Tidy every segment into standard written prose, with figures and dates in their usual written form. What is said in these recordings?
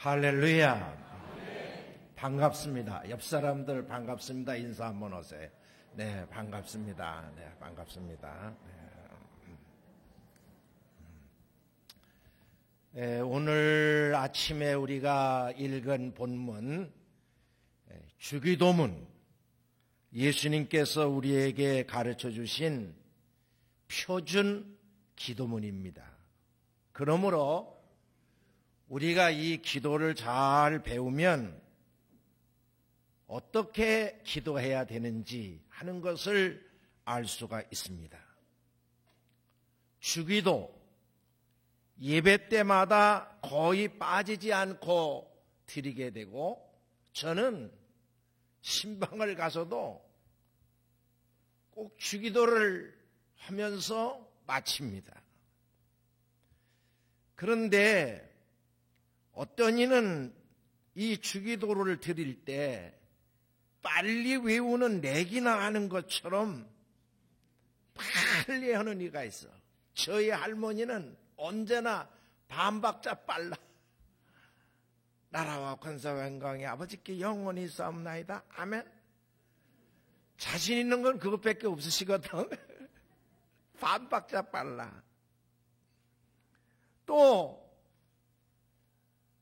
할렐루야. 반갑습니다. 옆 사람들 반갑습니다. 인사 한번 오세요. 네, 반갑습니다. 네, 반갑습니다. 네, 오늘 아침에 우리가 읽은 본문, 주기도문, 예수님께서 우리에게 가르쳐 주신 표준 기도문입니다. 그러므로 우리가 이 기도를 잘 배우면 어떻게 기도해야 되는지 하는 것을 알 수가 있습니다. 주기도, 예배 때마다 거의 빠지지 않고 드리게 되고, 저는 신방을 가서도 꼭 주기도를 하면서 마칩니다. 그런데 어떤 이는 이 주기도를 드릴 때 빨리 외우는 내기나 하는 것처럼 빨리 하는 이가 있어. 저희 할머니는 언제나 반박자 빨라. 나라와 권세와 영광이 아버지께 영원히 싸움나이다. 아멘. 자신 있는 건 그것밖에 없으시거든. 반박자 빨라. 또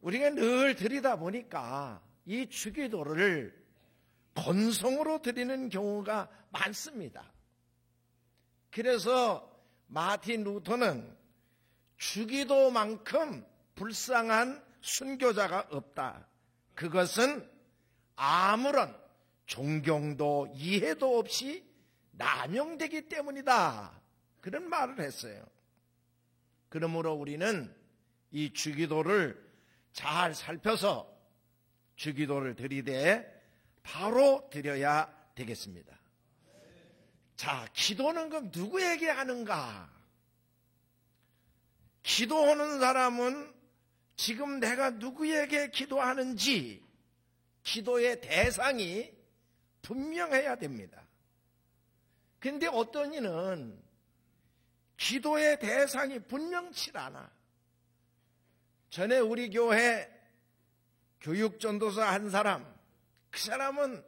우리가 늘 드리다 보니까 이 주기도를 건성으로 드리는 경우가 많습니다. 그래서 마틴 루터는 주기도만큼 불쌍한 순교자가 없다. 그것은 아무런 존경도 이해도 없이 남용되기 때문이다. 그런 말을 했어요. 그러므로 우리는 이 주기도를 잘 살펴서 주기도를 드리되 바로 드려야 되겠습니다. 자, 기도는 그럼 누구에게 하는가? 기도하는 사람은 지금 내가 누구에게 기도하는지 기도의 대상이 분명해야 됩니다. 그런데 어떤 이는 기도의 대상이 분명치 않아. 전에 우리 교회 교육전도사 한 사람, 그 사람은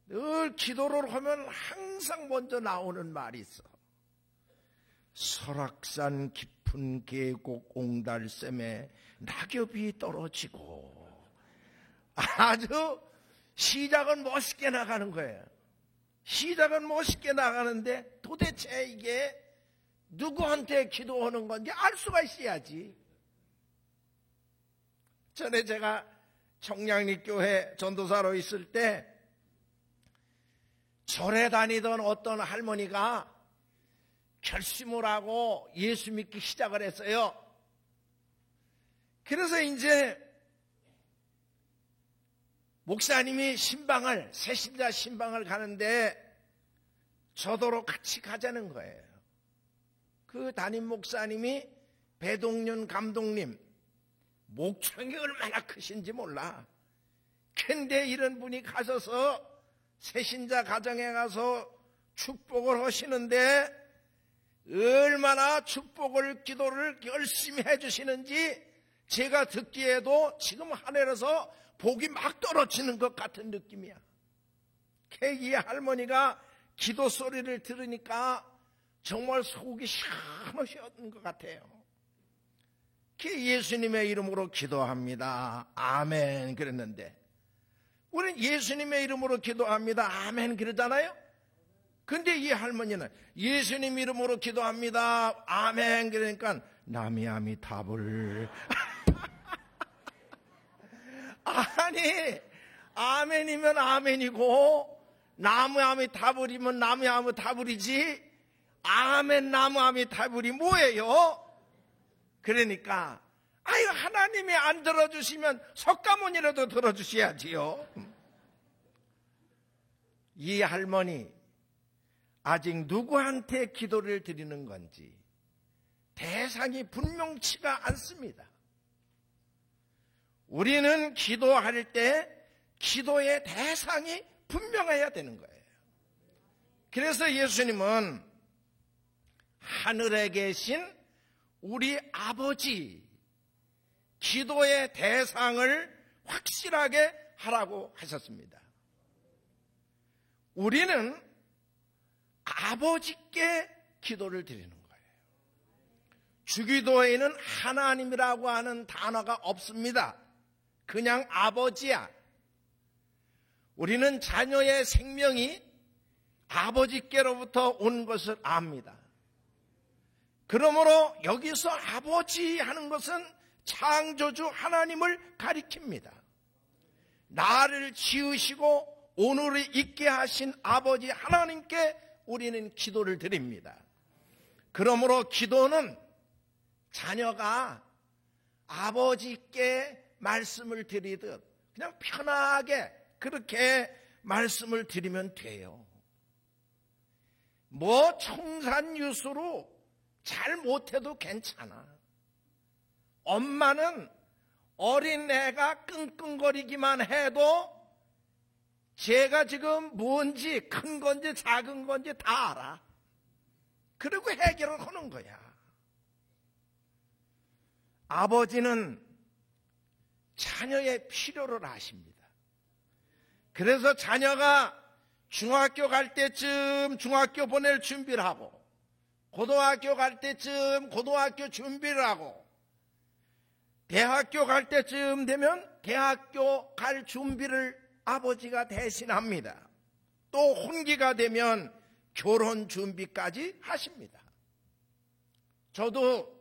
늘 기도를 하면 항상 먼저 나오는 말이 있어. 설악산 깊은 계곡 옹달샘에 낙엽이 떨어지고. 아주 시작은 멋있게 나가는 거예요. 시작은 멋있게 나가는데 도대체 이게 누구한테 기도하는 건지 알 수가 있어야지. 전에 제가 청량리교회 전도사로 있을 때 절에 다니던 어떤 할머니가 결심을 하고 예수 믿기 시작을 했어요. 그래서 이제 목사님이 새신자 신방을 가는데 저더러 같이 가자는 거예요. 그 담임 목사님이 배동윤 감독님, 목청이 얼마나 크신지 몰라. 근데 이런 분이 가셔서 새신자 가정에 가서 축복을 하시는데 얼마나 축복을 기도를 열심히 해주시는지 제가 듣기에도 지금 하늘에서 복이 막 떨어지는 것 같은 느낌이야. 이 할머니가 기도 소리를 들으니까 정말 속이 시원하셨던 것 같아요. 예수님의 이름으로 기도합니다. 아멘 그랬는데 우리는 예수님의 이름으로 기도합니다. 아멘 그러잖아요. 근데 이 할머니는 예수님 이름으로 기도합니다. 아멘 그러니까 나미아미 답을 아니 아멘이면 아멘이고 나무아미 타불이면 나무아미 타불이지 아멘 나무아미 타불이 뭐예요? 그러니까 아유 하나님이 안 들어주시면 석가모니라도 들어주셔야지요. 이 할머니 아직 누구한테 기도를 드리는 건지 대상이 분명치가 않습니다. 우리는 기도할 때 기도의 대상이 분명해야 되는 거예요. 그래서 예수님은 하늘에 계신 우리 아버지, 기도의 대상을 확실하게 하라고 하셨습니다. 우리는 아버지께 기도를 드리는 거예요. 주기도에는 하나님이라고 하는 단어가 없습니다. 그냥 아버지야. 우리는 자녀의 생명이 아버지께로부터 온 것을 압니다. 그러므로 여기서 아버지 하는 것은 창조주 하나님을 가리킵니다. 나를 지으시고 오늘을 있게 하신 아버지 하나님께 우리는 기도를 드립니다. 그러므로 기도는 자녀가 아버지께 말씀을 드리듯 그냥 편하게 그렇게 말씀을 드리면 돼요. 뭐 청산유수로 잘 못해도 괜찮아. 엄마는 어린애가 끙끙거리기만 해도 제가 지금 뭔지 큰 건지 작은 건지 다 알아. 그리고 해결을 하는 거야. 아버지는 자녀의 필요를 아십니다. 그래서 자녀가 중학교 갈 때쯤 중학교 보낼 준비를 하고 고등학교 갈 때쯤 고등학교 준비를 하고 대학교 갈 때쯤 되면 대학교 갈 준비를 아버지가 대신합니다. 또 혼기가 되면 결혼 준비까지 하십니다. 저도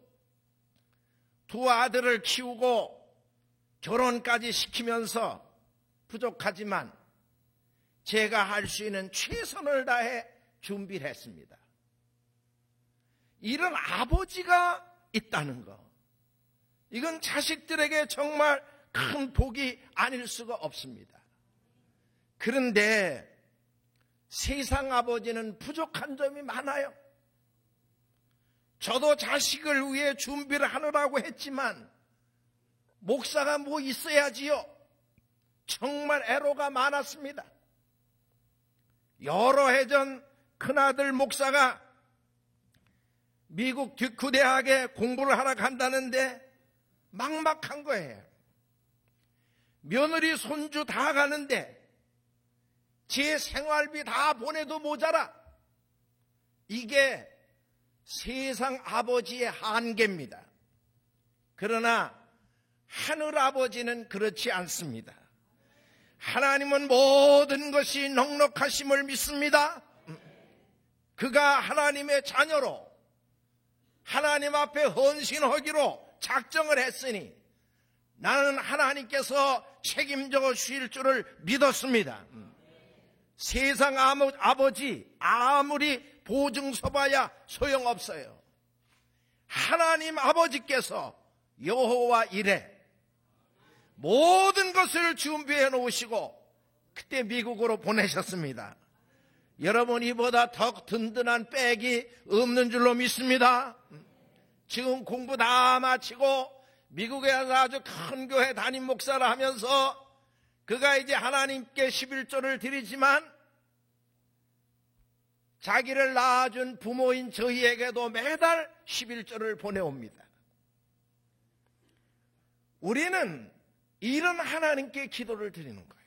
두 아들을 키우고 결혼까지 시키면서 부족하지만 제가 할 수 있는 최선을 다해 준비를 했습니다. 이런 아버지가 있다는 거, 이건 자식들에게 정말 큰 복이 아닐 수가 없습니다. 그런데 세상 아버지는 부족한 점이 많아요. 저도 자식을 위해 준비를 하느라고 했지만 목사가 뭐 있어야지요. 정말 애로가 많았습니다. 여러 해 전 큰아들 목사가 미국 듀크 대학에 공부를 하러 간다는데 막막한 거예요. 며느리 손주 다 가는데 제 생활비 다 보내도 모자라. 이게 세상 아버지의 한계입니다. 그러나 하늘 아버지는 그렇지 않습니다. 하나님은 모든 것이 넉넉하심을 믿습니다. 그가 하나님의 자녀로 하나님 앞에 헌신하기로 작정을 했으니 나는 하나님께서 책임져 주실 줄을 믿었습니다. 세상 아버지 아무리 보증서봐야 소용없어요. 하나님 아버지께서 여호와 이레 모든 것을 준비해 놓으시고 그때 미국으로 보내셨습니다. 여러분, 이보다 더 든든한 백이 없는 줄로 믿습니다. 지금 공부 다 마치고 미국에 가서 아주 큰 교회 담임 목사를 하면서 그가 이제 하나님께 11조를 드리지만 자기를 낳아준 부모인 저희에게도 매달 11조를 보내옵니다. 우리는 이런 하나님께 기도를 드리는 거예요.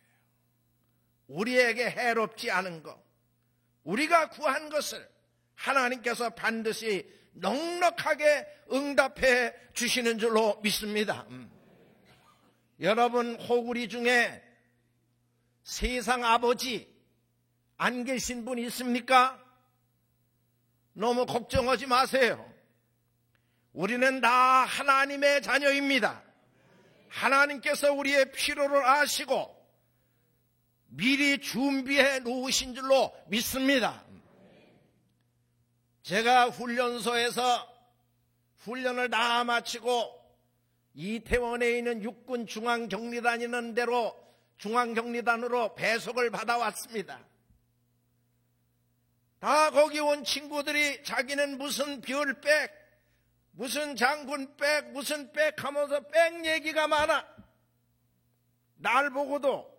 우리에게 해롭지 않은 것, 우리가 구한 것을 하나님께서 반드시 넉넉하게 응답해 주시는 줄로 믿습니다. 여러분, 호구리 중에 세상 아버지 안 계신 분 있습니까? 너무 걱정하지 마세요. 우리는 다 하나님의 자녀입니다. 하나님께서 우리의 필요를 아시고 미리 준비해 놓으신 줄로 믿습니다. 제가 훈련소에서 훈련을 다 마치고 이태원에 있는 육군 중앙경리단이라는 데로 중앙경리단으로 배속을 받아왔습니다. 다 거기 온 친구들이 자기는 무슨 별백, 무슨 장군백, 무슨 백 하면서 백 얘기가 많아. 날 보고도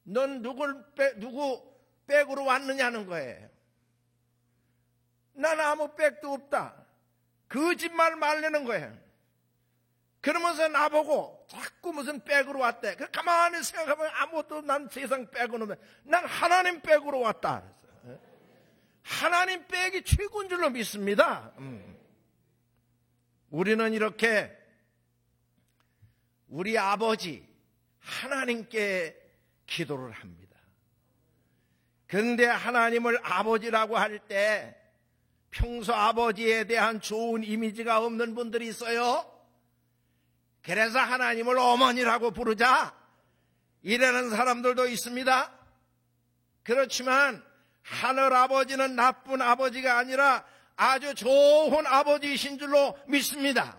넌 누구 백으로 왔느냐는 거예요. 난 아무 백도 없다. 거짓말 말려는 거예요. 그러면서 나보고 자꾸 무슨 백으로 왔대. 가만히 생각하면 아무것도 난 세상 백으로 오면 난 하나님 백으로 왔다. 하나님 백이 최고인 줄로 믿습니다. 우리는 이렇게 우리 아버지 하나님께 기도를 합니다. 그런데 하나님을 아버지라고 할 때 평소 아버지에 대한 좋은 이미지가 없는 분들이 있어요. 그래서 하나님을 어머니라고 부르자 이러는 사람들도 있습니다. 그렇지만 하늘 아버지는 나쁜 아버지가 아니라 아주 좋은 아버지이신 줄로 믿습니다.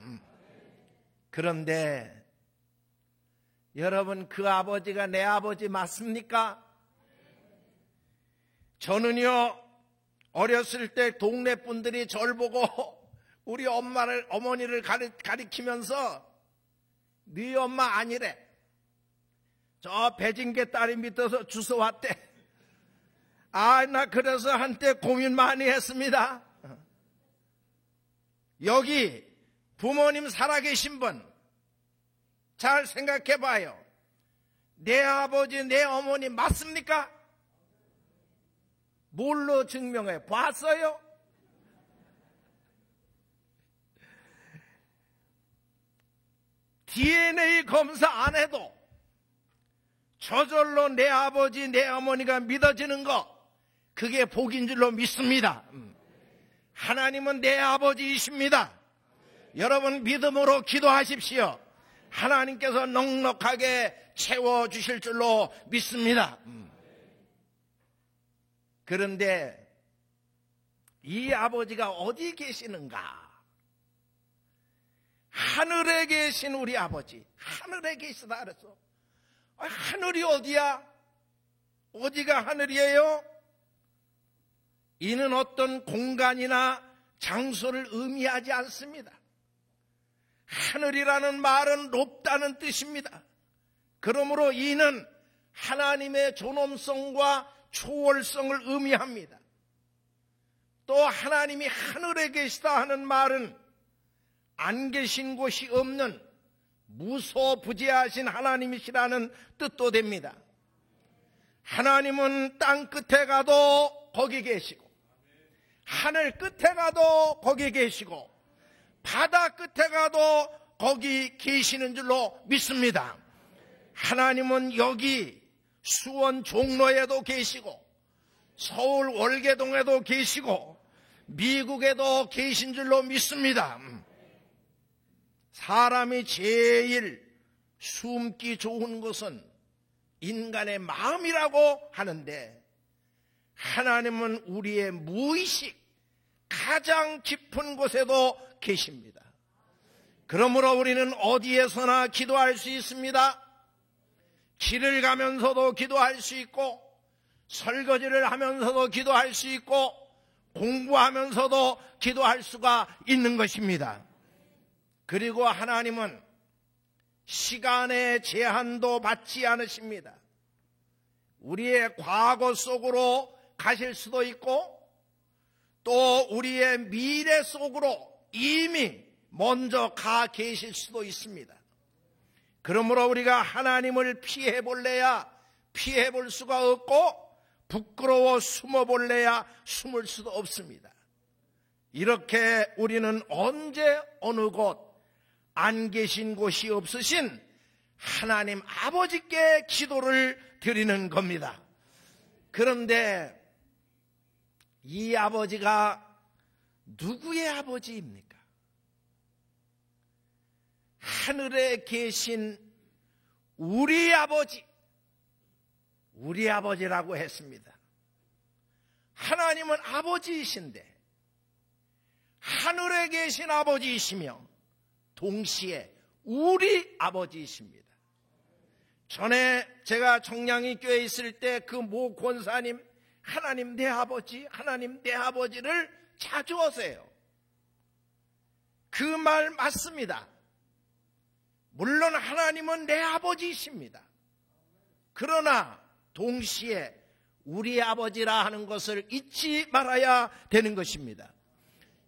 그런데 여러분, 그 아버지가 내 아버지 맞습니까? 저는요, 어렸을 때 동네 분들이 저를 보고 우리 어머니를 가리키면서 네 엄마 아니래. 저 배진개 딸이 밑에서 주워왔대. 나 그래서 한때 고민 많이 했습니다. 여기 부모님 살아계신 분 잘 생각해 봐요. 내 아버지, 내 어머니 맞습니까? 뭘로 증명해? 봤어요? DNA 검사 안 해도 저절로 내 아버지, 내 어머니가 믿어지는 거, 그게 복인 줄로 믿습니다. 하나님은 내 아버지이십니다. 여러분, 믿음으로 기도하십시오. 하나님께서 넉넉하게 채워주실 줄로 믿습니다. 그런데 이 아버지가 어디 계시는가? 하늘에 계신 우리 아버지, 하늘에 계시다 그랬어. 하늘이 어디야? 어디가 하늘이에요? 이는 어떤 공간이나 장소를 의미하지 않습니다. 하늘이라는 말은 높다는 뜻입니다. 그러므로 이는 하나님의 존엄성과 초월성을 의미합니다. 또 하나님이 하늘에 계시다 하는 말은 안 계신 곳이 없는 무소부재하신 하나님이시라는 뜻도 됩니다. 하나님은 땅 끝에 가도 거기 계시고, 하늘 끝에 가도 거기 계시고, 바다 끝에 가도 거기 계시는 줄로 믿습니다. 하나님은 여기 수원 종로에도 계시고, 서울 월계동에도 계시고, 미국에도 계신 줄로 믿습니다. 사람이 제일 숨기 좋은 것은 인간의 마음이라고 하는데, 하나님은 우리의 무의식 가장 깊은 곳에도 계십니다. 그러므로 우리는 어디에서나 기도할 수 있습니다. 길을 가면서도 기도할 수 있고, 설거지를 하면서도 기도할 수 있고, 공부하면서도 기도할 수가 있는 것입니다. 그리고 하나님은 시간의 제한도 받지 않으십니다. 우리의 과거 속으로 가실 수도 있고, 또 우리의 미래 속으로 이미 먼저 가 계실 수도 있습니다. 그러므로 우리가 하나님을 피해 볼래야 피해 볼 수가 없고, 부끄러워 숨어 볼래야 숨을 수도 없습니다. 이렇게 우리는 언제 어느 곳 안 계신 곳이 없으신 하나님 아버지께 기도를 드리는 겁니다. 그런데 이 아버지가 누구의 아버지입니까? 하늘에 계신 우리 아버지, 우리 아버지라고 했습니다. 하나님은 아버지이신데 하늘에 계신 아버지이시며 동시에 우리 아버지이십니다. 전에 제가 청량리 교회에 있을 때 그 모 권사님, 하나님 내 아버지, 하나님 내 아버지를 자주 하세요. 그 말 맞습니다. 물론 하나님은 내 아버지이십니다. 그러나 동시에 우리 아버지라 하는 것을 잊지 말아야 되는 것입니다.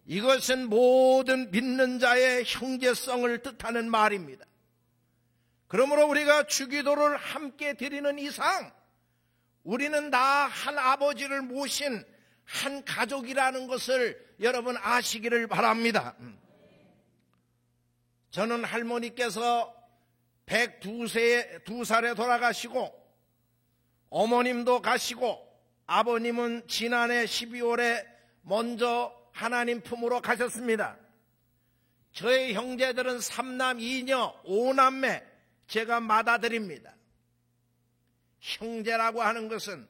이것은 모든 믿는 자의 형제성을 뜻하는 말입니다. 그러므로 우리가 주기도를 함께 드리는 이상 우리는 다 한 아버지를 모신 한 가족이라는 것을 여러분 아시기를 바랍니다. 저는 할머니께서 102살에 돌아가시고 어머님도 가시고 아버님은 지난해 12월에 먼저 하나님 품으로 가셨습니다. 저의 형제들은 3남 2녀 5남매 제가 맏아들입니다. 형제라고 하는 것은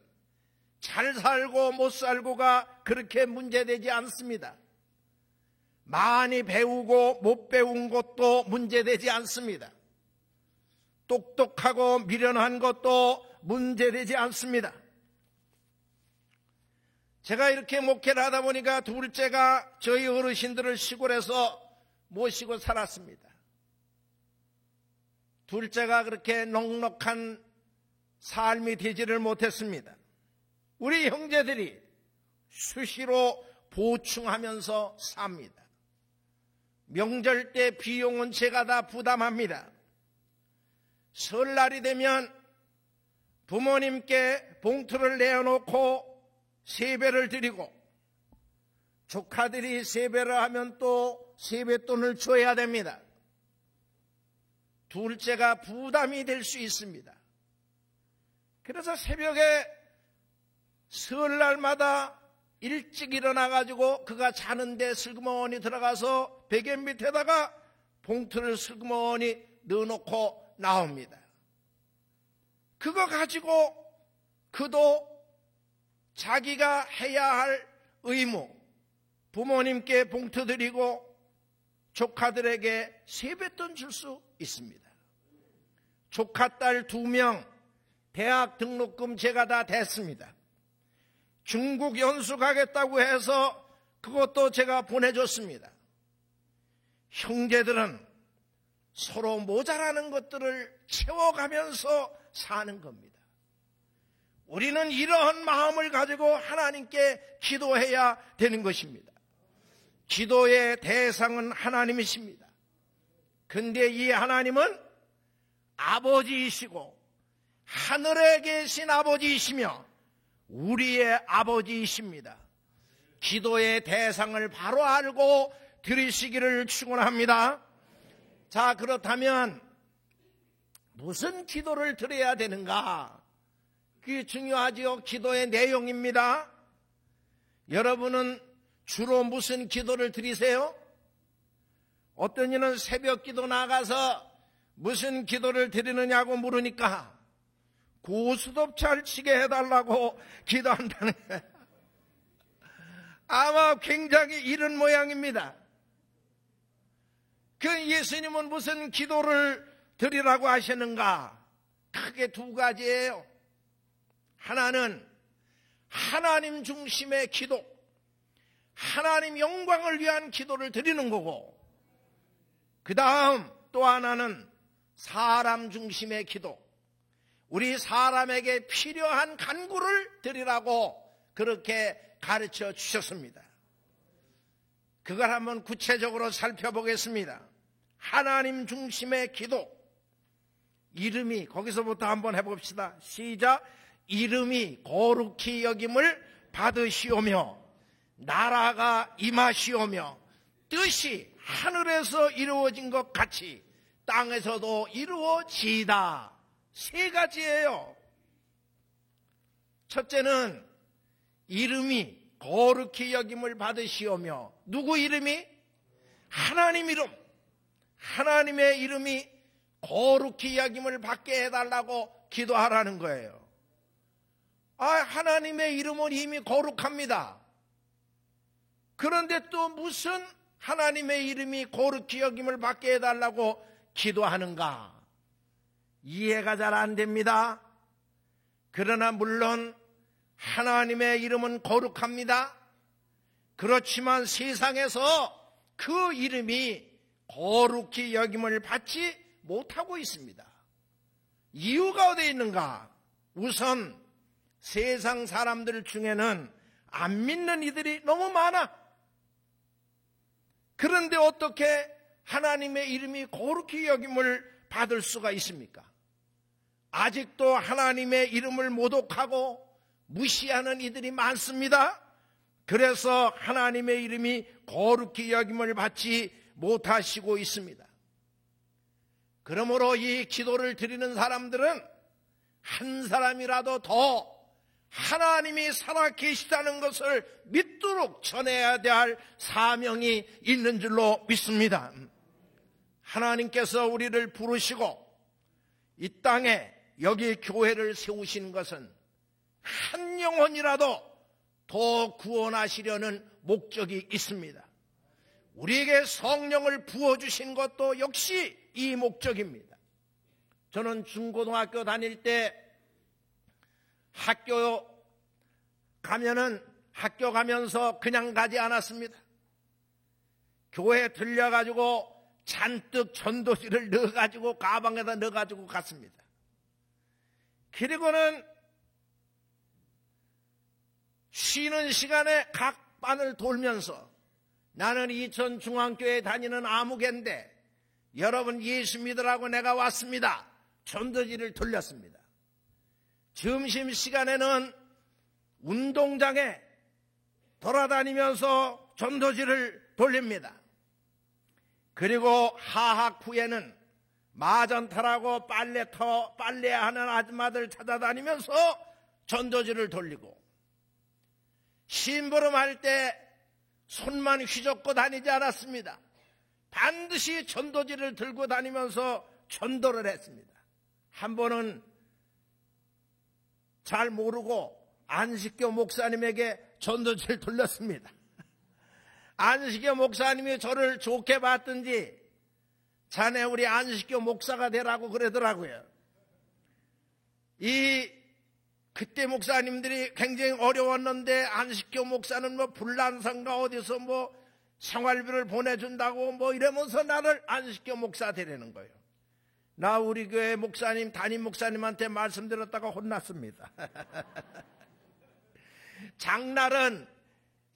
잘 살고 못 살고가 그렇게 문제되지 않습니다. 많이 배우고 못 배운 것도 문제되지 않습니다. 똑똑하고 미련한 것도 문제되지 않습니다. 제가 이렇게 목회를 하다 보니까 둘째가 저희 어르신들을 시골에서 모시고 살았습니다. 둘째가 그렇게 넉넉한 삶이 되지를 못했습니다. 우리 형제들이 수시로 보충하면서 삽니다. 명절 때 비용은 제가 다 부담합니다. 설날이 되면 부모님께 봉투를 내어놓고 세배를 드리고 조카들이 세배를 하면 또 세뱃돈을 줘야 됩니다. 둘째가 부담이 될 수 있습니다. 그래서 새벽에 설날마다 일찍 일어나가지고 그가 자는데 슬그머니 들어가서 베개 밑에다가 봉투를 슬그머니 넣어놓고 나옵니다. 그거 가지고 그도 자기가 해야 할 의무, 부모님께 봉투 드리고 조카들에게 세뱃돈 줄 수 있습니다. 조카딸 2명 대학 등록금 제가 다 댔습니다. 중국 연수 가겠다고 해서 그것도 제가 보내줬습니다. 형제들은 서로 모자라는 것들을 채워가면서 사는 겁니다. 우리는 이러한 마음을 가지고 하나님께 기도해야 되는 것입니다. 기도의 대상은 하나님이십니다. 근데 이 하나님은 아버지이시고 하늘에 계신 아버지이시며 우리의 아버지이십니다. 기도의 대상을 바로 알고 드리시기를 축원합니다. 자, 그렇다면 무슨 기도를 드려야 되는가? 그게 중요하지요. 기도의 내용입니다. 여러분은 주로 무슨 기도를 드리세요? 어떤 이는 새벽 기도 나가서 무슨 기도를 드리느냐고 물으니까 고스톱 잘 치게 해달라고 기도한다는 거예요. 아마 굉장히 이런 모양입니다. 그 예수님은 무슨 기도를 드리라고 하시는가? 크게 2가지예요. 하나는 하나님 중심의 기도, 하나님 영광을 위한 기도를 드리는 거고, 그 다음 또 하나는 사람 중심의 기도, 우리 사람에게 필요한 간구를 드리라고 그렇게 가르쳐 주셨습니다. 그걸 한번 구체적으로 살펴보겠습니다. 하나님 중심의 기도, 이름이 거기서부터 한번 해봅시다. 시작. 이름이 거룩히 여김을 받으시오며 나라가 임하시오며 뜻이 하늘에서 이루어진 것 같이 땅에서도 이루어지이다. 3가지예요. 첫째는 이름이 거룩히 여김을 받으시오며, 누구 이름이? 하나님 이름. 하나님의 이름이 거룩히 여김을 받게 해달라고 기도하라는 거예요. 하나님의 이름은 이미 거룩합니다. 그런데 또 무슨 하나님의 이름이 거룩히 여김을 받게 해달라고 기도하는가? 이해가 잘 안 됩니다. 그러나 물론 하나님의 이름은 거룩합니다. 그렇지만 세상에서 그 이름이 거룩히 여김을 받지 못하고 있습니다. 이유가 어디에 있는가? 우선 세상 사람들 중에는 안 믿는 이들이 너무 많아. 그런데 어떻게 하나님의 이름이 거룩히 여김을 받을 수가 있습니까? 아직도 하나님의 이름을 모독하고 무시하는 이들이 많습니다. 그래서 하나님의 이름이 거룩히 여김을 받지 못하시고 있습니다. 그러므로 이 기도를 드리는 사람들은 한 사람이라도 더 하나님이 살아계시다는 것을 믿도록 전해야 할 사명이 있는 줄로 믿습니다. 하나님께서 우리를 부르시고 이 땅에 여기 교회를 세우신 것은 한 영혼이라도 더 구원하시려는 목적이 있습니다. 우리에게 성령을 부어주신 것도 역시 이 목적입니다. 저는 중고등학교 다닐 때 학교 가면서 그냥 가지 않았습니다. 교회에 들려가지고 잔뜩 전도지를 넣어가지고 가방에다 넣어가지고 갔습니다. 그리고는 쉬는 시간에 각 반을 돌면서 나는 이천 중앙교회 다니는 아무개인데 여러분 예수 믿으라고 내가 왔습니다. 전도지를 돌렸습니다. 점심시간에는 운동장에 돌아다니면서 전도지를 돌립니다. 그리고 하학 후에는 마전타라고 빨래하는 아줌마들 찾아다니면서 전도지를 돌리고 심부름할 때 손만 휘젓고 다니지 않았습니다. 반드시 전도지를 들고 다니면서 전도를 했습니다. 한 번은 잘 모르고 안식교 목사님에게 전도지를 돌렸습니다. 안식교 목사님이 저를 좋게 봤든지 자네 우리 안식교 목사가 되라고 그러더라고요. 그때 목사님들이 굉장히 어려웠는데 안식교 목사는 불란산가 어디서 생활비를 보내준다고 이러면서 나를 안식교 목사 되라는 거예요. 나 우리 교회 목사님 담임 목사님한테 말씀드렸다가 혼났습니다. 장날은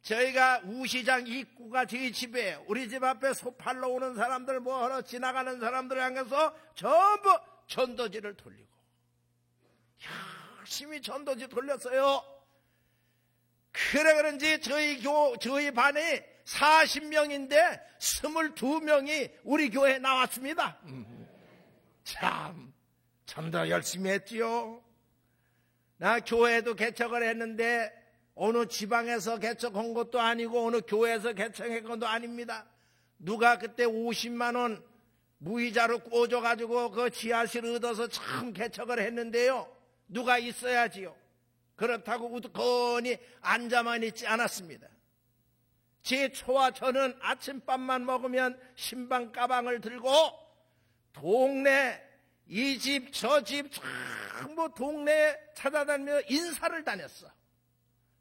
저희가 우시장 입구가 저희 집에 우리 집 앞에 소 팔러 오는 사람들 하러 지나가는 사람들 향해서 전부 전도지를 돌리고 열심히 전도지 돌렸어요. 그래 그런지 저희 반이 40명인데 22명이 우리 교회에 나왔습니다. 참 전도 열심히 했지요. 나 교회도 개척을 했는데 어느 지방에서 개척한 것도 아니고 어느 교회에서 개척한 것도 아닙니다. 누가 그때 50만 원 무이자로 꽂아가지고 그 지하실을 얻어서 참 개척을 했는데요. 누가 있어야지요. 그렇다고 우두커니 앉아만 있지 않았습니다. 제 초와 저는 아침밥만 먹으면 신방 가방을 들고 동네 이 집 저 집 전부 동네에 찾아다니며 인사를 다녔어.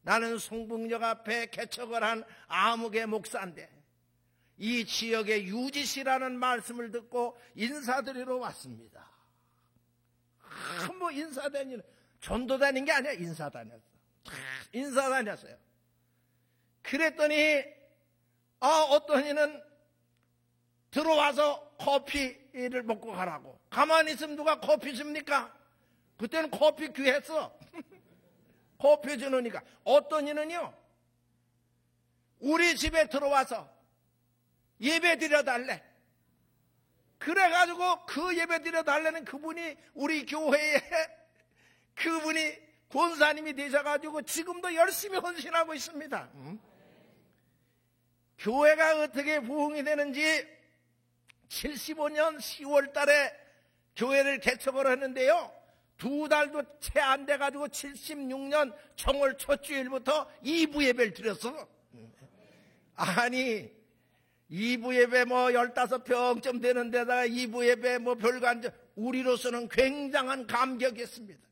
나는 송북역 앞에 개척을 한 아무개 목사인데 이 지역의 유지시라는 말씀을 듣고 인사드리러 왔습니다. 인사 다니는 전도 다닌 게 아니야. 인사 다녔어. 인사 다녔어요. 그랬더니 어떤 이는 들어와서 커피를 먹고 가라고. 가만히 있으면 누가 커피 줍니까? 그때는 커피 귀했어. 커피 주느니까. 어떤 이는요 우리 집에 들어와서 예배 드려달래. 그래가지고 그 예배 드려달라는 그분이 우리 교회에 그분이 권사님이 되셔가지고 지금도 열심히 헌신하고 있습니다. 교회가 어떻게 부흥이 되는지 75년 10월 달에 교회를 개척을 했는데요. 2달도 채 안 돼가지고 76년 정월 첫 주일부터 2부 예배를 드렸어. 아니 2부 예배 15평쯤 되는 데다가 2부 예배 별거 안 우리로서는 굉장한 감격이었습니다.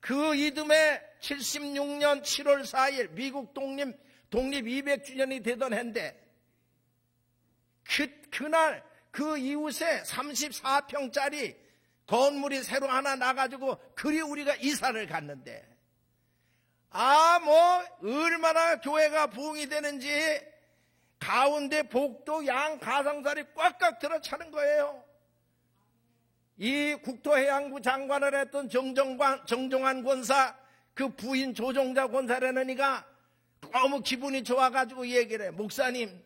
그 이듬해 76년 7월 4일 미국 독립 200주년이 되던 해인데 그날 그 이웃에 34평짜리 건물이 새로 하나 나가지고 그리 우리가 이사를 갔는데 얼마나 교회가 부흥이 되는지 가운데 복도 양 가상살이 꽉꽉 들어차는 거예요. 이 국토해양부 장관을 했던 정종환 권사, 그 부인 조종자 권사라는 이가 너무 기분이 좋아가지고 얘기를 해. 목사님,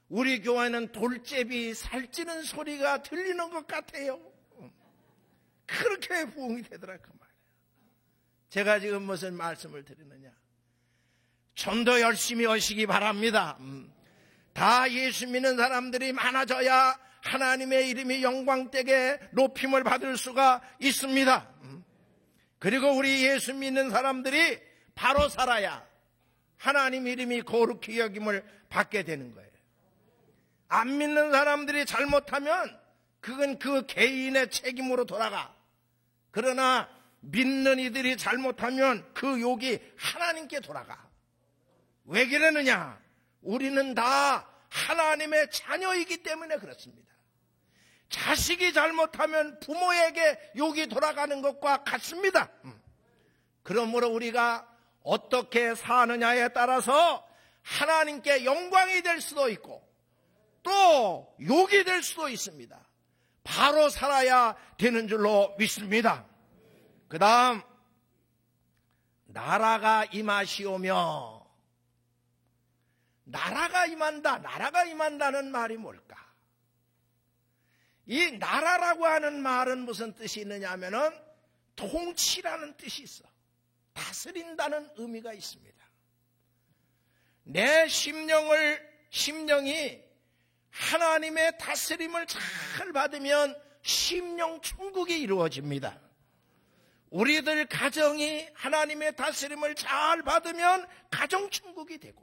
우리 교회는 돌제비 살찌는 소리가 들리는 것 같아요. 그렇게 부흥이 되더라 그 말이에요. 제가 지금 무슨 말씀을 드리느냐, 좀 더 열심히 하시기 바랍니다. 다 예수 믿는 사람들이 많아져야 하나님의 이름이 영광되게 높임을 받을 수가 있습니다. 그리고 우리 예수 믿는 사람들이 바로 살아야 하나님 이름이 거룩히 여김을 받게 되는 거예요. 안 믿는 사람들이 잘못하면 그건 그 개인의 책임으로 돌아가. 그러나 믿는 이들이 잘못하면 그 욕이 하나님께 돌아가. 왜 그러느냐? 우리는 다 하나님의 자녀이기 때문에 그렇습니다. 자식이 잘못하면 부모에게 욕이 돌아가는 것과 같습니다. 그러므로 우리가 어떻게 사느냐에 따라서 하나님께 영광이 될 수도 있고 또 욕이 될 수도 있습니다. 바로 살아야 되는 줄로 믿습니다. 그 다음, 나라가 임하시오며. 나라가 임한다. 나라가 임한다는 말이 뭘까? 이 나라라고 하는 말은 무슨 뜻이 있느냐 하면은 통치라는 뜻이 있어. 다스린다는 의미가 있습니다. 내 심령이 하나님의 다스림을 잘 받으면 심령 천국이 이루어집니다. 우리들 가정이 하나님의 다스림을 잘 받으면 가정 천국이 되고,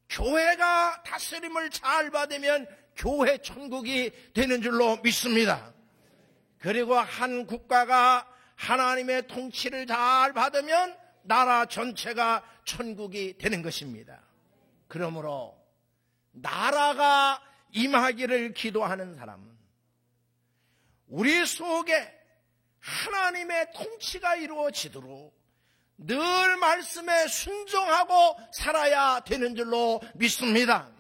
교회가 다스림을 잘 받으면 교회 천국이 되는 줄로 믿습니다. 그리고 한 국가가 하나님의 통치를 잘 받으면 나라 전체가 천국이 되는 것입니다. 그러므로 나라가 임하기를 기도하는 사람은 우리 속에 하나님의 통치가 이루어지도록 늘 말씀에 순종하고 살아야 되는 줄로 믿습니다.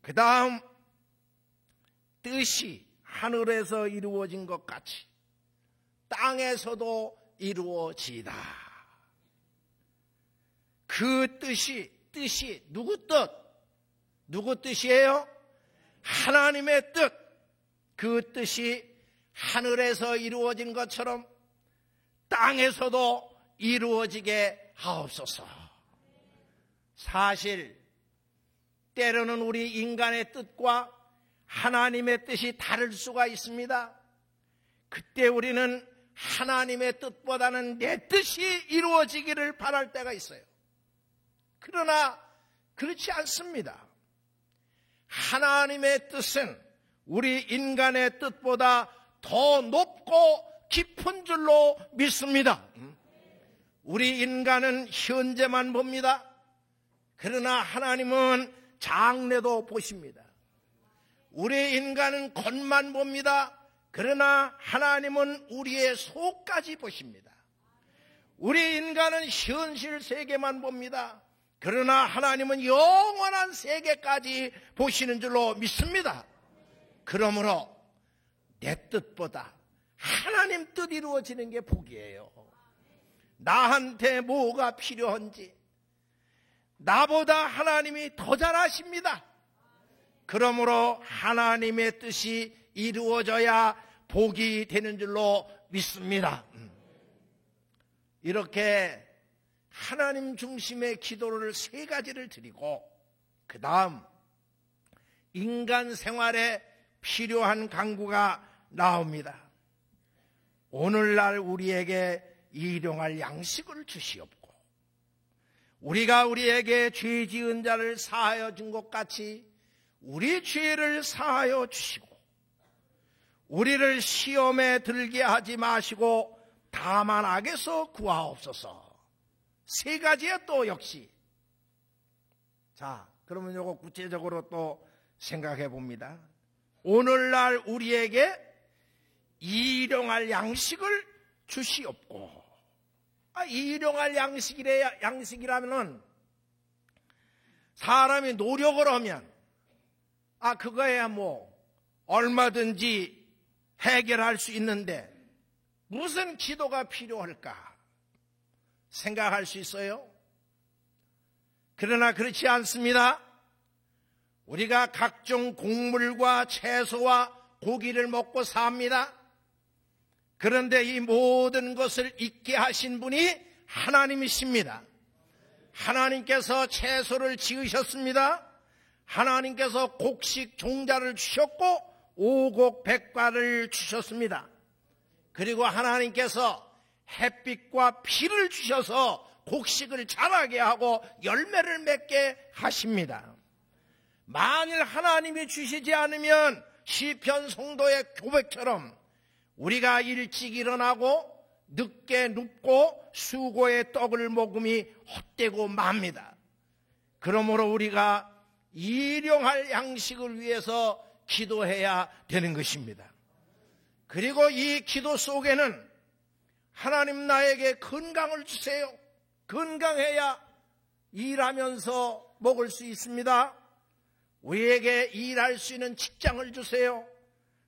그 다음, 뜻이 하늘에서 이루어진 것 같이 땅에서도 이루어지다. 그 뜻이 누구 뜻? 누구 뜻이에요? 하나님의 뜻. 그 뜻이 하늘에서 이루어진 것처럼 땅에서도 이루어지게 하옵소서. 사실 때로는 우리 인간의 뜻과 하나님의 뜻이 다를 수가 있습니다. 그때 우리는 하나님의 뜻보다는 내 뜻이 이루어지기를 바랄 때가 있어요. 그러나 그렇지 않습니다. 하나님의 뜻은 우리 인간의 뜻보다 더 높고 깊은 줄로 믿습니다. 우리 인간은 현재만 봅니다. 그러나 하나님은 장래도 보십니다. 우리 인간은 겉만 봅니다. 그러나 하나님은 우리의 속까지 보십니다. 우리 인간은 현실 세계만 봅니다. 그러나 하나님은 영원한 세계까지 보시는 줄로 믿습니다. 그러므로 내 뜻보다 하나님 뜻 이루어지는 게 복이에요. 나한테 뭐가 필요한지 나보다 하나님이 더 잘 아십니다. 그러므로 하나님의 뜻이 이루어져야 복이 되는 줄로 믿습니다. 이렇게 하나님 중심의 기도를 세 가지를 드리고 그 다음 인간 생활에 필요한 강구가 나옵니다. 오늘날 우리에게 일용할 양식을 주시옵고 우리가 우리에게 죄 지은 자를 사하여 준 것 같이 우리 죄를 사하여 주시고 우리를 시험에 들게 하지 마시고 다만 악에서 구하옵소서. 세 가지에 또 역시. 자, 그러면 이거 구체적으로 또 생각해 봅니다. 오늘날 우리에게 일용할 양식을 주시옵고. 일용할 양식이라면은 사람이 노력을 하면 그거야 뭐 얼마든지 해결할 수 있는데 무슨 기도가 필요할까 생각할 수 있어요? 그러나 그렇지 않습니다. 우리가 각종 곡물과 채소와 고기를 먹고 삽니다. 그런데 이 모든 것을 있게 하신 분이 하나님이십니다. 하나님께서 채소를 지으셨습니다. 하나님께서 곡식 종자를 주셨고 오곡백과를 주셨습니다. 그리고 하나님께서 햇빛과 비를 주셔서 곡식을 자라게 하고 열매를 맺게 하십니다. 만일 하나님이 주시지 않으면 시편 성도의 고백처럼 우리가 일찍 일어나고 늦게 눕고 수고의 떡을 먹음이 헛되고 맙니다. 그러므로 우리가 일용할 양식을 위해서 기도해야 되는 것입니다. 그리고 이 기도 속에는 하나님 나에게 건강을 주세요. 건강해야 일하면서 먹을 수 있습니다. 우리에게 일할 수 있는 직장을 주세요.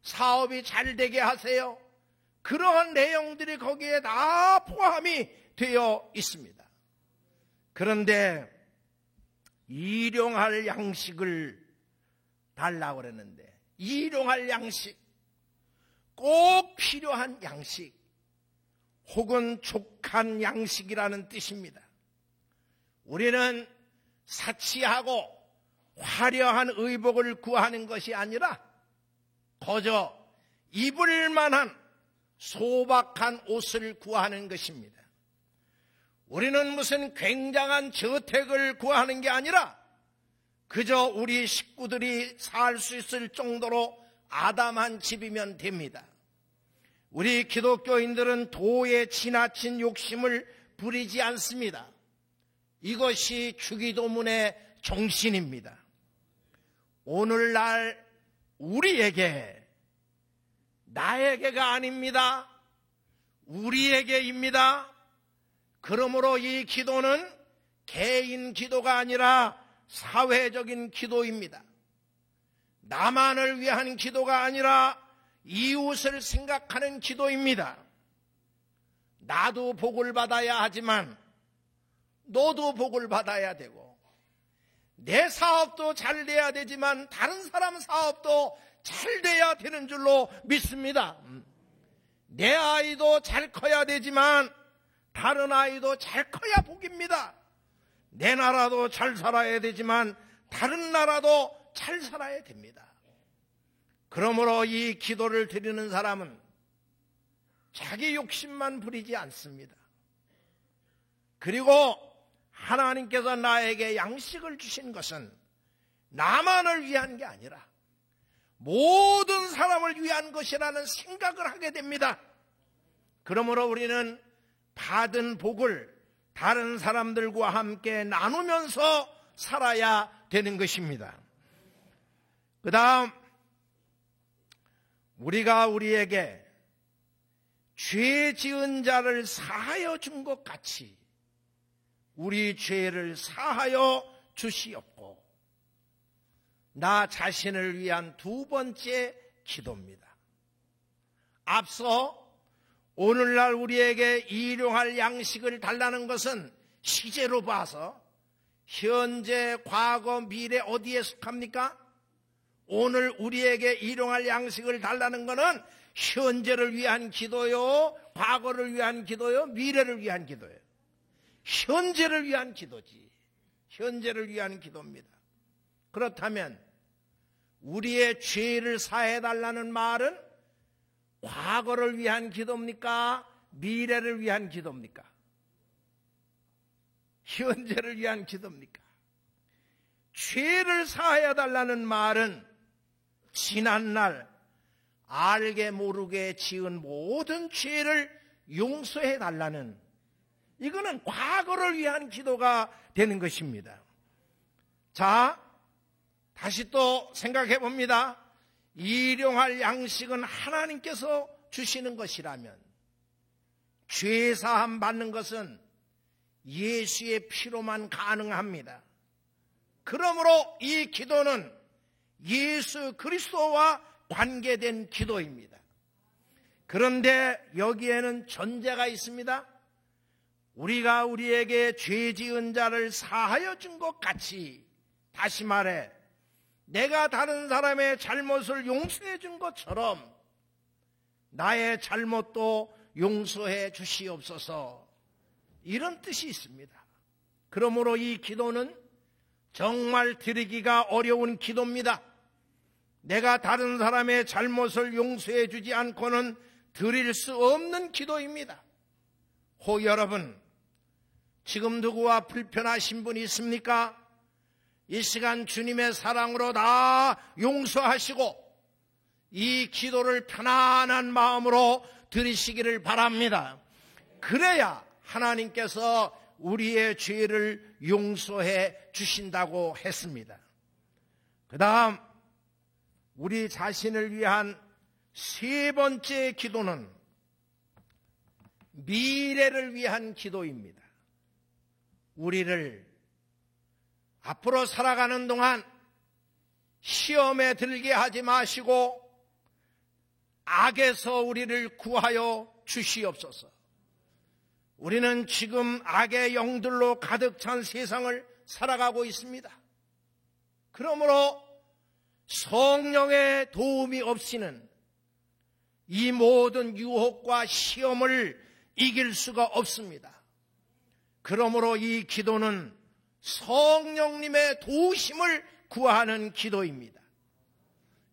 사업이 잘 되게 하세요. 그러한 내용들이 거기에 다 포함이 되어 있습니다. 그런데 일용할 양식을 달라고 그랬는데 일용할 양식, 꼭 필요한 양식 혹은 족한 양식이라는 뜻입니다. 우리는 사치하고 화려한 의복을 구하는 것이 아니라 거저 입을 만한 소박한 옷을 구하는 것입니다. 우리는 무슨 굉장한 저택을 구하는 게 아니라 그저 우리 식구들이 살 수 있을 정도로 아담한 집이면 됩니다. 우리 기독교인들은 도에 지나친 욕심을 부리지 않습니다. 이것이 주기도문의 정신입니다. 오늘날 우리에게, 나에게가 아닙니다. 우리에게입니다. 그러므로 이 기도는 개인 기도가 아니라 사회적인 기도입니다. 나만을 위한 기도가 아니라 이웃을 생각하는 기도입니다. 나도 복을 받아야 하지만 너도 복을 받아야 되고, 내 사업도 잘 돼야 되지만 다른 사람 사업도 잘 돼야 되는 줄로 믿습니다. 내 아이도 잘 커야 되지만 다른 아이도 잘 커야 복입니다. 내 나라도 잘 살아야 되지만 다른 나라도 잘 살아야 됩니다. 그러므로 이 기도를 드리는 사람은 자기 욕심만 부리지 않습니다. 그리고 하나님께서 나에게 양식을 주신 것은 나만을 위한 게 아니라 모든 사람을 위한 것이라는 생각을 하게 됩니다. 그러므로 우리는 받은 복을 다른 사람들과 함께 나누면서 살아야 되는 것입니다. 그 다음, 우리가 우리에게 죄 지은 자를 사하여 준 것 같이 우리 죄를 사하여 주시옵고, 나 자신을 위한 두 번째 기도입니다. 앞서 오늘날 우리에게 일용할 양식을 달라는 것은 시제로 봐서 현재, 과거, 미래 어디에 속합니까? 오늘 우리에게 일용할 양식을 달라는 것은 현재를 위한 기도요, 과거를 위한 기도요, 미래를 위한 기도예요. 현재를 위한 기도지. 현재를 위한 기도입니다. 그렇다면 우리의 죄를 사해달라는 말은 과거를 위한 기도입니까? 미래를 위한 기도입니까? 현재를 위한 기도입니까? 죄를 사해달라는 말은 지난날 알게 모르게 지은 모든 죄를 용서해달라는, 이거는 과거를 위한 기도가 되는 것입니다. 자, 다시 또 생각해 봅니다. 일용할 양식은 하나님께서 주시는 것이라면 죄사함 받는 것은 예수의 피로만 가능합니다. 그러므로 이 기도는 예수 그리스도와 관계된 기도입니다. 그런데 여기에는 전제가 있습니다. 우리가 우리에게 죄 지은 자를 사하여 준 것 같이, 다시 말해 내가 다른 사람의 잘못을 용서해 준 것처럼 나의 잘못도 용서해 주시옵소서, 이런 뜻이 있습니다. 그러므로 이 기도는 정말 드리기가 어려운 기도입니다. 내가 다른 사람의 잘못을 용서해 주지 않고는 드릴 수 없는 기도입니다. 혹 여러분, 지금 누구와 불편하신 분이 있습니까? 이 시간 주님의 사랑으로 다 용서하시고 이 기도를 편안한 마음으로 드리시기를 바랍니다. 그래야 하나님께서 우리의 죄를 용서해 주신다고 했습니다. 그 다음 우리 자신을 위한 세 번째 기도는 미래를 위한 기도입니다. 우리를 앞으로 살아가는 동안 시험에 들게 하지 마시고 악에서 우리를 구하여 주시옵소서. 우리는 지금 악의 영들로 가득 찬 세상을 살아가고 있습니다. 그러므로 성령의 도움이 없이는 이 모든 유혹과 시험을 이길 수가 없습니다. 그러므로 이 기도는 성령님의 도우심을 구하는 기도입니다.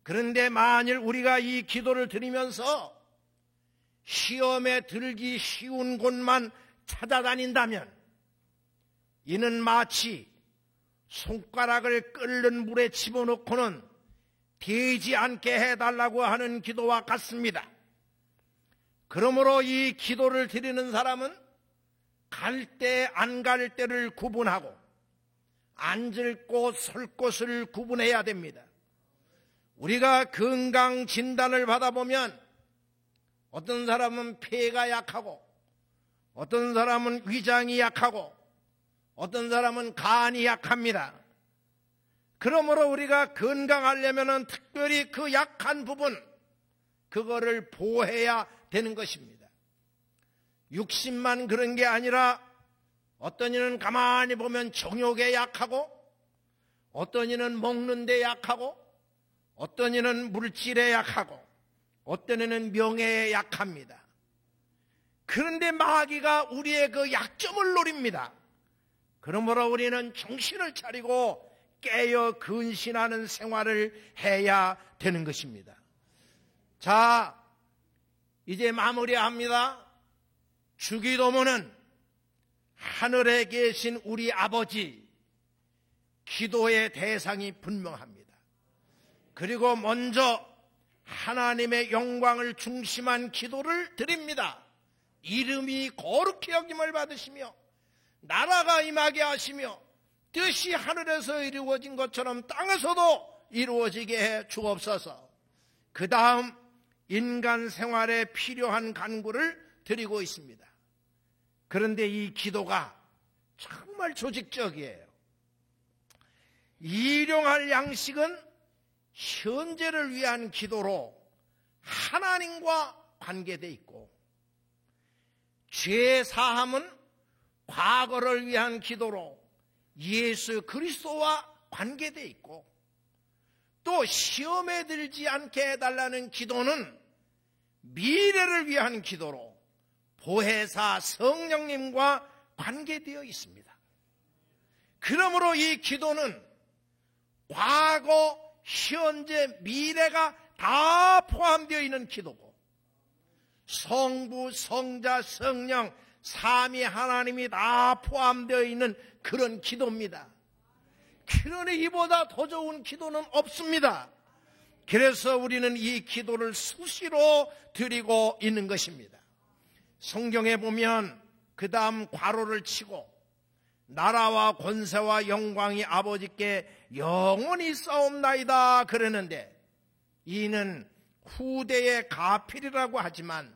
그런데 만일 우리가 이 기도를 드리면서 시험에 들기 쉬운 곳만 찾아다닌다면 이는 마치 손가락을 끓는 물에 집어넣고는 데지 않게 해달라고 하는 기도와 같습니다. 그러므로 이 기도를 드리는 사람은 갈 때 안 갈 때를 구분하고 앉을 곳 설 곳을 구분해야 됩니다. 우리가 건강 진단을 받아보면 어떤 사람은 폐가 약하고 어떤 사람은 위장이 약하고 어떤 사람은 간이 약합니다. 그러므로 우리가 건강하려면 특별히 그 약한 부분, 그거를 보호해야 되는 것입니다. 육신만 그런 게 아니라 어떤 이는 가만히 보면 정욕에 약하고 어떤 이는 먹는 데 약하고 어떤 이는 물질에 약하고 어떤 이는 명예에 약합니다. 그런데 마귀가 우리의 그 약점을 노립니다. 그러므로 우리는 정신을 차리고 깨어 근신하는 생활을 해야 되는 것입니다. 자, 이제 마무리합니다. 주기도문은 하늘에 계신 우리 아버지, 기도의 대상이 분명합니다. 그리고 먼저 하나님의 영광을 중심한 기도를 드립니다. 이름이 거룩히 여김을 받으시며 나라가 임하게 하시며 뜻이 하늘에서 이루어진 것처럼 땅에서도 이루어지게 해 주옵소서. 그 다음 인간 생활에 필요한 간구를 드리고 있습니다. 그런데 이 기도가 정말 조직적이에요. 일용할 양식은 현재를 위한 기도로 하나님과 관계되어 있고, 죄 사함은 과거를 위한 기도로 예수 그리스도와 관계되어 있고, 또 시험에 들지 않게 해달라는 기도는 미래를 위한 기도로 보혜사 성령님과 관계되어 있습니다. 그러므로 이 기도는 과거, 현재, 미래가 다 포함되어 있는 기도고, 성부, 성자, 성령, 삼위 하나님이 다 포함되어 있는 그런 기도입니다. 그러니 이보다 더 좋은 기도는 없습니다. 그래서 우리는 이 기도를 수시로 드리고 있는 것입니다. 성경에 보면 그 다음 괄호를 치고 나라와 권세와 영광이 아버지께 영원히 싸움나이다 그러는데, 이는 후대의 가필이라고 하지만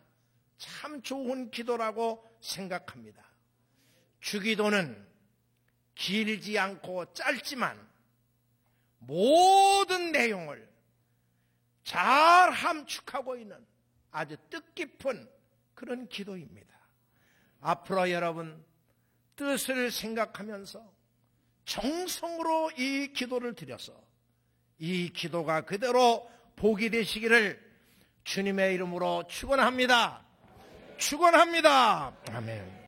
참 좋은 기도라고 생각합니다. 주기도는 길지 않고 짧지만 모든 내용을 잘 함축하고 있는 아주 뜻깊은 그런 기도입니다. 앞으로 여러분 뜻을 생각하면서 정성으로 이 기도를 드려서 이 기도가 그대로 복이 되시기를 주님의 이름으로 축원합니다. 축원합니다. 아멘.